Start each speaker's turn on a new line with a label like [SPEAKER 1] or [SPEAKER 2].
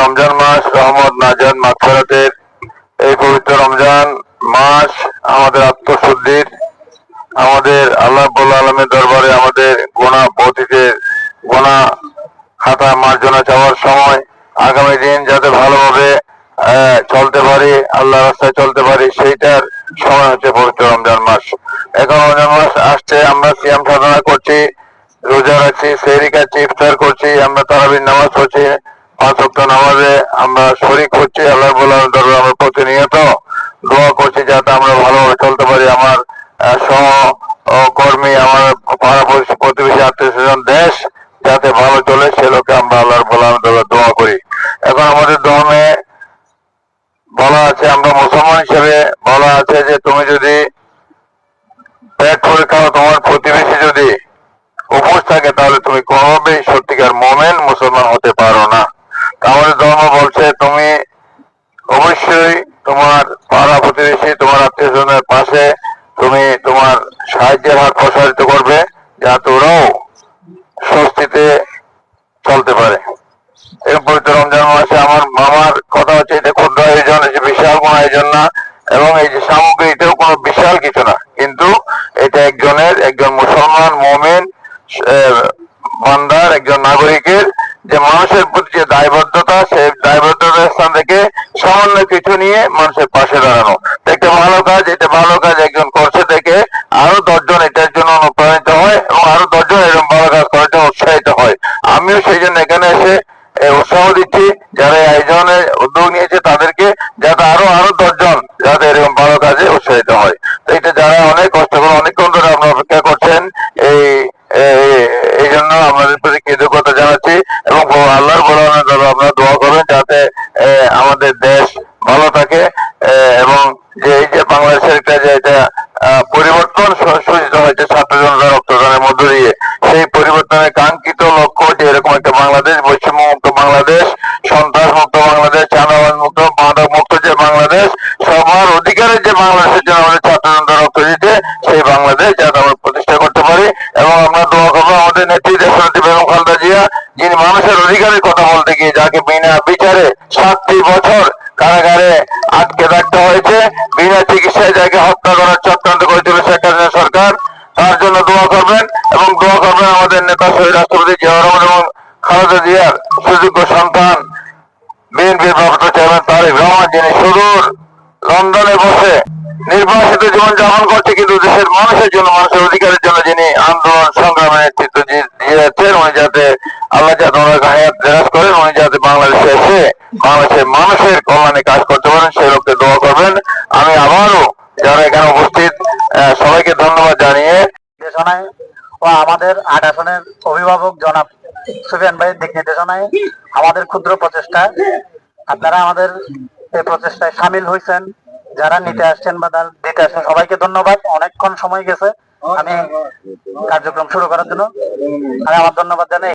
[SPEAKER 1] রমজান মাস রহমত নাজাত মাগফিরাতের। এই পবিত্র রমজান মাস আমাদের আত্মশুদ্ধির, আমাদের আল্লাহ রাব্বুল আলামিনের দরবারে আমাদের গুনাহ অতীতের গুনাহ খাতা মার্জনা চাওয়ার সময়, আগামী দিন যাতে ভালোভাবে চলতে পারি, আল্লাহ রাস্তায় চলতে পারি, সেইটার সময় হচ্ছে পবিত্র রমজান মাস। এখন রমজান মাস আসছে, আমরা সিয়াম সাধনা করছি, রোজা রাখছি, সেহরি খাচ্ছি, ইফতার করছি, আমরা তারাবির নামাজ পড়ছি, 5 ওয়াক্ত নামাজে আমরা শরীক হচ্ছি। আল্লাহ রাব্বুল আলামিনের দরবারে আমরা প্রতিনিয়ত দোয়া করছি যাতে আমরা ভালোভাবে চলতে পারি। আমার সহকর্মী, আমার পাড়া প্রতিবেশী, আত্মীয় স্বজন, দেশ যাতে ভালো চলে, সে লোকে আমরা আল্লাহ রাব্বুল আলামিনের দরবারে দোয়া করি। এখন আমাদের ধর্মে বলা আছে, আমরা মুসলমান হিসেবে বলা আছে যে তুমি যদি পেট ভরে খাও, তোমার প্রতিবেশী যদি উপোস থাকে, তাহলে তুমি কোনোভাবেই সত্যিকার মুমিন মুসলমান হতে পারো না। আমাদের ধর্ম বলছে তুমি অবশ্যই তোমার পাড়া প্রতিবেশী, তোমার আত্মীয় স্বজনের পাশে তুমি তোমার সাহায্যের হাত প্রসারিত করবে, যাতে ওরাও স্বস্তিতে চলতে পারে। এই পবিত্র রমজান মাসে আমার কথা হচ্ছে, এটা ক্ষুদ্র আয়োজন, বিশাল কোনো আয়োজন না, এবং এই যে সামগ্রী, এটাও কোনো বিশাল কিছু না, কিন্তু এটা একজন মুসলমান মুমিন বান্দার, একজন নাগরিকের যে মানুষের প্রতি যে দায়বদ্ধতা, সেই দায়বদ্ধতার স্থান থেকে সামান্য কিছু নিয়ে মানুষের পাশে দাঁড়ানো। একটা ভালো কাজ, এটা ভালো কাজ একজন করছে দেখে আরো 10 জন এটার জন্য অনুপ্রাণিত হয়, এবং আরো 10 জন এরকম ভালো কাজ করার জন্য উৎসাহিত হয়। আমিও সেই জন্য এখানে এসে উৎসাহ দিচ্ছি যারা এই আয়োজনের উদ্যোগ নিয়েছে তাদেরকে, যাতে আরো 10 জন যাতে এরকম ভালো কাজে উৎসাহিত হয়। তো এটা যারা অনেক কষ্ট করে অনেকক্ষণ ধরে আপনারা অপেক্ষা করছেন, এই জন্য আমাদের প্রতি কৃতজ্ঞতা জানাচ্ছি, এবং আল্লাহর বলে আপনারা দোয়া করবেন যাতে আমাদের দেশ ভালো থাকে, এবং যে এই যে বাংলাদেশের একটা যে এটা পরিবর্তন সূচিত হয়েছে ছাত্র জনতার রক্তদানের মধ্য দিয়ে, সেই পরিবর্তনের কাঙ্ক্ষিত লক্ষ্য যে এরকম একটা বাংলাদেশ, বৈষম্য মুক্ত বাংলাদেশ, সন্ত্রাস মুক্ত বাংলাদেশ, চাঁদাবাজ মুক্ত, মাদক মুক্ত যে বাংলাদেশ, সবার অধিকারের যে বাংলাদেশের জন্য আমাদের ছাত্র জনতা রক্ত দিতে, সেই বাংলাদেশ যাতে আমরা প্রতিষ্ঠা করতে পারি। এবং আমরা দোয়া করবো আমাদের নেত্রী দেশনেত্রী বেগম খালেদা জিয়া, যিনি মানুষের অধিকারের কথা বলতে গিয়ে যাকে বিনা বিচারে 7টি বছর কারাগারে আটকে রাখতে হয়েছে, বিনা চিকিৎসায় যাকে হত্যা করার চক্রান্ত করেছিল শেখ হাসিনা সরকার, তার জন্য দোয়া করবেন। এবং দোয়া করবেন আমাদের নেতা শহীদ রাষ্ট্রপতি জিয়াউর রহমান এবং খালেদা জিয়ার সুযোগ্য সন্তান বিএনপির ভারপ্রাপ্ত চেয়ারম্যান তারেক রহমান, যিনি সুদূর লন্ডনে বসে নির্বাসিত জীবন যাপন করছে, কিন্তু দেশের মানুষের জন্য, মানুষের অধিকারের জন্য যিনি আন্দোলন সংগ্রামের নেতৃত্ব দিয়েছেন, উনি যাতে আল্লাহ যাতে ওনার হায়াত দেরাজ করেন, উনি যাতে বাংলাদেশে এসে বাংলাদেশের মানুষের কল্যাণে কাজ করতে পারেন, সেই লোককে দোয়া করবেন। আমি আবারও যারা এখানে উপস্থিত সবাইকে ধন্যবাদ জানিয়ে
[SPEAKER 2] নির্দেশনায় ও আমাদের 8 আসনের অভিভাবক জনাব সুফিয়ান ভাইয়ের দিক নির্দেশনায় আমাদের ক্ষুদ্র প্রচেষ্টা, আপনারা আমাদের এই প্রচেষ্টায় সামিল হয়েছেন, যারা নিতে আসছেন বা দিতে আসছেন, সবাইকে ধন্যবাদ। অনেকক্ষণ সময় গেছে আমি কার্যক্রম শুরু করার জন্য, আমি আমার ধন্যবাদ জানাই।